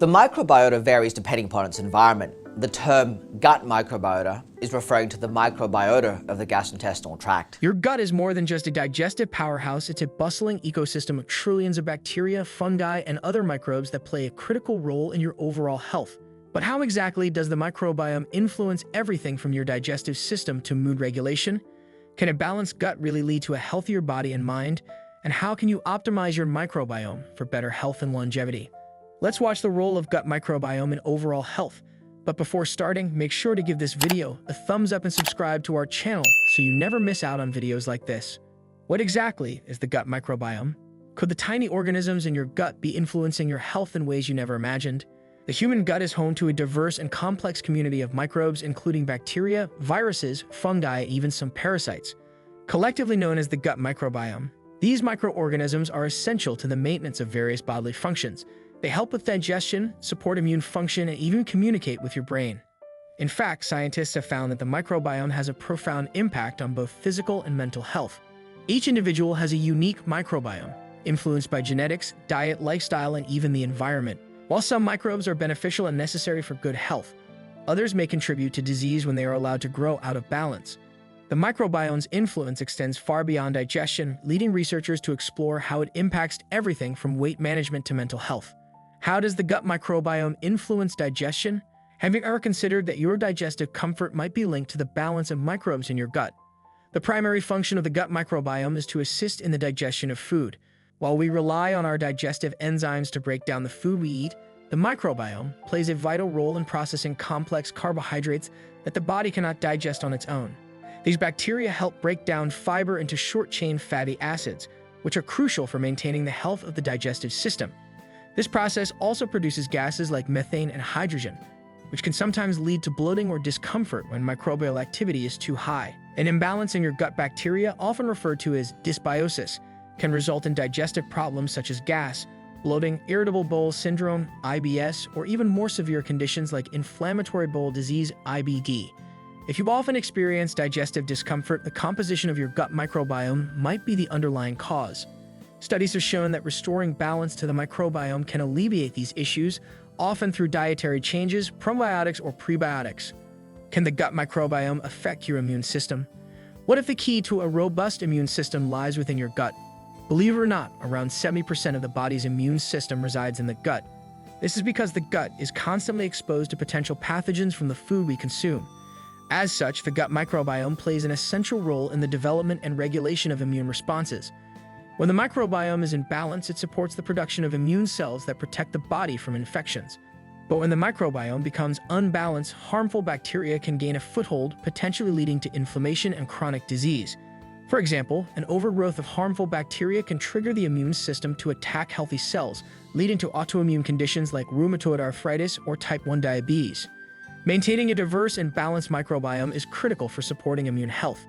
The microbiota varies depending upon its environment. The term gut microbiota is referring to the microbiota of the gastrointestinal tract. Your gut is more than just a digestive powerhouse. It's a bustling ecosystem of trillions of bacteria, fungi, and other microbes that play a critical role in your overall health. But how exactly does the microbiome influence everything from your digestive system to mood regulation? Can a balanced gut really lead to a healthier body and mind? And how can you optimize your microbiome for better health and longevity? Let's watch the role of gut microbiome in overall health. But before starting, make sure to give this video a thumbs up and subscribe to our channel so you never miss out on videos like this. What exactly is the gut microbiome? Could the tiny organisms in your gut be influencing your health in ways you never imagined? The human gut is home to a diverse and complex community of microbes, including bacteria, viruses, fungi, and even some parasites, collectively known as the gut microbiome. These microorganisms are essential to the maintenance of various bodily functions. They help with digestion, support immune function, and even communicate with your brain. In fact, scientists have found that the microbiome has a profound impact on both physical and mental health. Each individual has a unique microbiome, influenced by genetics, diet, lifestyle, and even the environment. While some microbes are beneficial and necessary for good health, others may contribute to disease when they are allowed to grow out of balance. The microbiome's influence extends far beyond digestion, leading researchers to explore how it impacts everything from weight management to mental health. How does the gut microbiome influence digestion? Have you ever considered that your digestive comfort might be linked to the balance of microbes in your gut? The primary function of the gut microbiome is to assist in the digestion of food. While we rely on our digestive enzymes to break down the food we eat, the microbiome plays a vital role in processing complex carbohydrates that the body cannot digest on its own. These bacteria help break down fiber into short-chain fatty acids, which are crucial for maintaining the health of the digestive system. This process also produces gases like methane and hydrogen, which can sometimes lead to bloating or discomfort when microbial activity is too high. An imbalance in your gut bacteria, often referred to as dysbiosis, can result in digestive problems such as gas, bloating, irritable bowel syndrome, IBS, or even more severe conditions like inflammatory bowel disease, IBD. If you often experience digestive discomfort, the composition of your gut microbiome might be the underlying cause. Studies have shown that restoring balance to the microbiome can alleviate these issues, often through dietary changes, probiotics, or prebiotics. Can the gut microbiome affect your immune system? What if the key to a robust immune system lies within your gut? Believe it or not, around 70% of the body's immune system resides in the gut. This is because the gut is constantly exposed to potential pathogens from the food we consume. As such, the gut microbiome plays an essential role in the development and regulation of immune responses. When the microbiome is in balance, it supports the production of immune cells that protect the body from infections. But when the microbiome becomes unbalanced, harmful bacteria can gain a foothold, potentially leading to inflammation and chronic disease. For example, an overgrowth of harmful bacteria can trigger the immune system to attack healthy cells, leading to autoimmune conditions like rheumatoid arthritis or type 1 diabetes. Maintaining a diverse and balanced microbiome is critical for supporting immune health.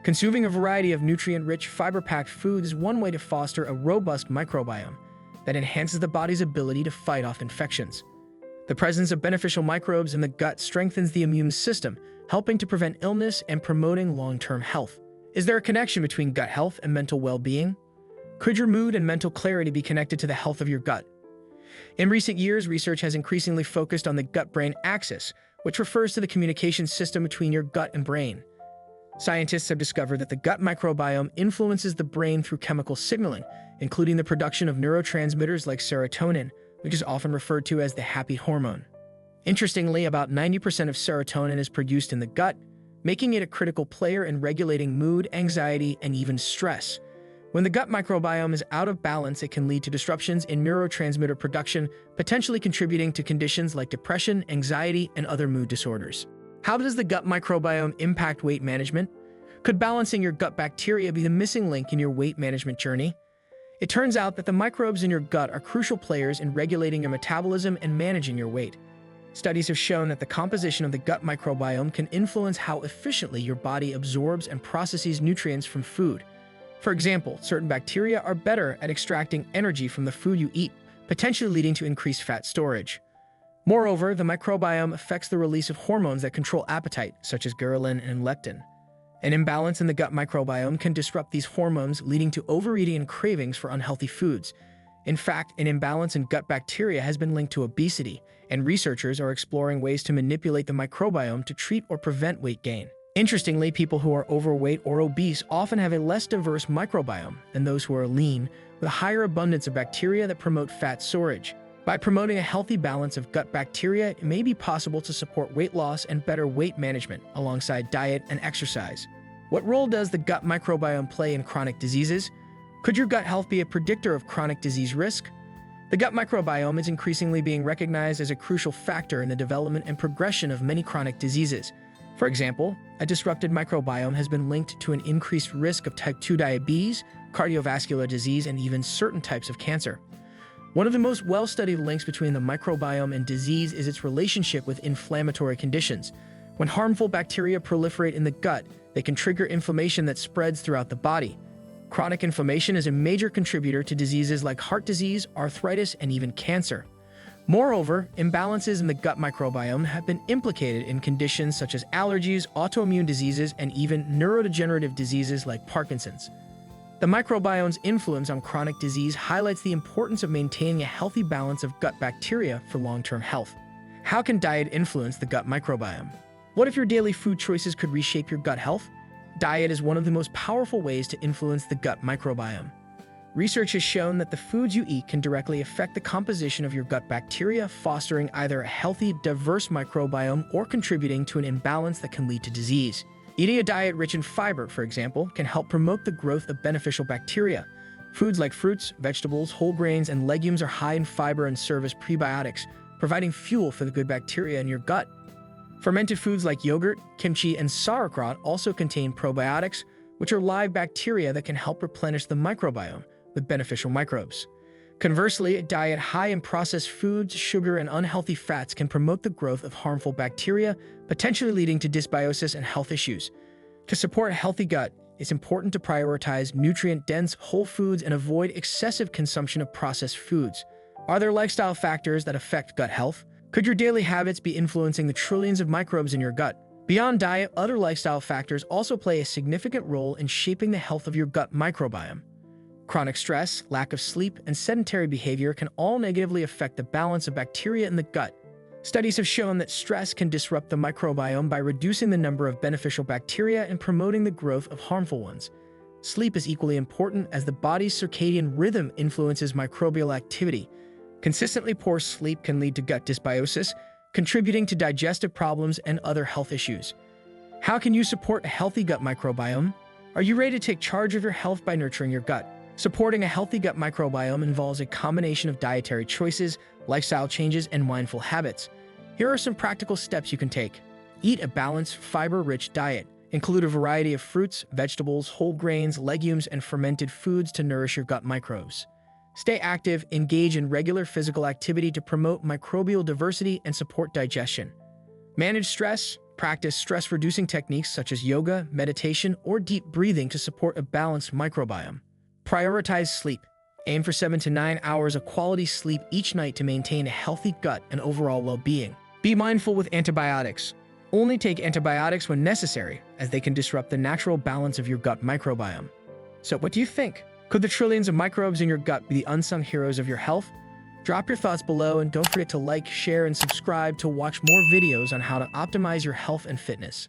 Consuming a variety of nutrient-rich, fiber-packed foods is one way to foster a robust microbiome that enhances the body's ability to fight off infections. The presence of beneficial microbes in the gut strengthens the immune system, helping to prevent illness and promoting long-term health. Is there a connection between gut health and mental well-being? Could your mood and mental clarity be connected to the health of your gut? In recent years, research has increasingly focused on the gut-brain axis, which refers to the communication system between your gut and brain. Scientists have discovered that the gut microbiome influences the brain through chemical signaling, including the production of neurotransmitters like serotonin, which is often referred to as the happy hormone. Interestingly, about 90% of serotonin is produced in the gut, making it a critical player in regulating mood, anxiety, and even stress. When the gut microbiome is out of balance, it can lead to disruptions in neurotransmitter production, potentially contributing to conditions like depression, anxiety, and other mood disorders. How does the gut microbiome impact weight management? Could balancing your gut bacteria be the missing link in your weight management journey? It turns out that the microbes in your gut are crucial players in regulating your metabolism and managing your weight. Studies have shown that the composition of the gut microbiome can influence how efficiently your body absorbs and processes nutrients from food. For example, certain bacteria are better at extracting energy from the food you eat, potentially leading to increased fat storage. Moreover, the microbiome affects the release of hormones that control appetite, such as ghrelin and leptin. An imbalance in the gut microbiome can disrupt these hormones, leading to overeating and cravings for unhealthy foods. In fact, an imbalance in gut bacteria has been linked to obesity, and researchers are exploring ways to manipulate the microbiome to treat or prevent weight gain. Interestingly, people who are overweight or obese often have a less diverse microbiome than those who are lean, with a higher abundance of bacteria that promote fat storage. By promoting a healthy balance of gut bacteria, it may be possible to support weight loss and better weight management alongside diet and exercise. What role does the gut microbiome play in chronic diseases? Could your gut health be a predictor of chronic disease risk? The gut microbiome is increasingly being recognized as a crucial factor in the development and progression of many chronic diseases. For example, a disrupted microbiome has been linked to an increased risk of type 2 diabetes, cardiovascular disease, and even certain types of cancer. One of the most well-studied links between the microbiome and disease is its relationship with inflammatory conditions. When harmful bacteria proliferate in the gut, they can trigger inflammation that spreads throughout the body. Chronic inflammation is a major contributor to diseases like heart disease, arthritis, and even cancer. Moreover, imbalances in the gut microbiome have been implicated in conditions such as allergies, autoimmune diseases, and even neurodegenerative diseases like Parkinson's. The microbiome's influence on chronic disease highlights the importance of maintaining a healthy balance of gut bacteria for long-term health. How can diet influence the gut microbiome? What if your daily food choices could reshape your gut health? Diet is one of the most powerful ways to influence the gut microbiome. Research has shown that the foods you eat can directly affect the composition of your gut bacteria, fostering either a healthy, diverse microbiome or contributing to an imbalance that can lead to disease. Eating a diet rich in fiber, for example, can help promote the growth of beneficial bacteria. Foods like fruits, vegetables, whole grains, and legumes are high in fiber and serve as prebiotics, providing fuel for the good bacteria in your gut. Fermented foods like yogurt, kimchi, and sauerkraut also contain probiotics, which are live bacteria that can help replenish the microbiome with beneficial microbes. Conversely, a diet high in processed foods, sugar, and unhealthy fats can promote the growth of harmful bacteria, potentially leading to dysbiosis and health issues. To support a healthy gut, it's important to prioritize nutrient-dense whole foods and avoid excessive consumption of processed foods. Are there lifestyle factors that affect gut health? Could your daily habits be influencing the trillions of microbes in your gut? Beyond diet, other lifestyle factors also play a significant role in shaping the health of your gut microbiome. Chronic stress, lack of sleep, and sedentary behavior can all negatively affect the balance of bacteria in the gut. Studies have shown that stress can disrupt the microbiome by reducing the number of beneficial bacteria and promoting the growth of harmful ones. Sleep is equally important as the body's circadian rhythm influences microbial activity. Consistently poor sleep can lead to gut dysbiosis, contributing to digestive problems and other health issues. How can you support a healthy gut microbiome? Are you ready to take charge of your health by nurturing your gut? Supporting a healthy gut microbiome involves a combination of dietary choices, lifestyle changes, and mindful habits. Here are some practical steps you can take. Eat a balanced, fiber-rich diet. Include a variety of fruits, vegetables, whole grains, legumes, and fermented foods to nourish your gut microbes. Stay active, engage in regular physical activity to promote microbial diversity and support digestion. Manage stress. Practice stress-reducing techniques such as yoga, meditation, or deep breathing to support a balanced microbiome. Prioritize sleep. Aim for 7 to 9 hours of quality sleep each night to maintain a healthy gut and overall well-being. Be mindful with antibiotics. Only take antibiotics when necessary, as they can disrupt the natural balance of your gut microbiome. So what do you think? Could the trillions of microbes in your gut be the unsung heroes of your health? Drop your thoughts below and don't forget to like, share, and subscribe to watch more videos on how to optimize your health and fitness.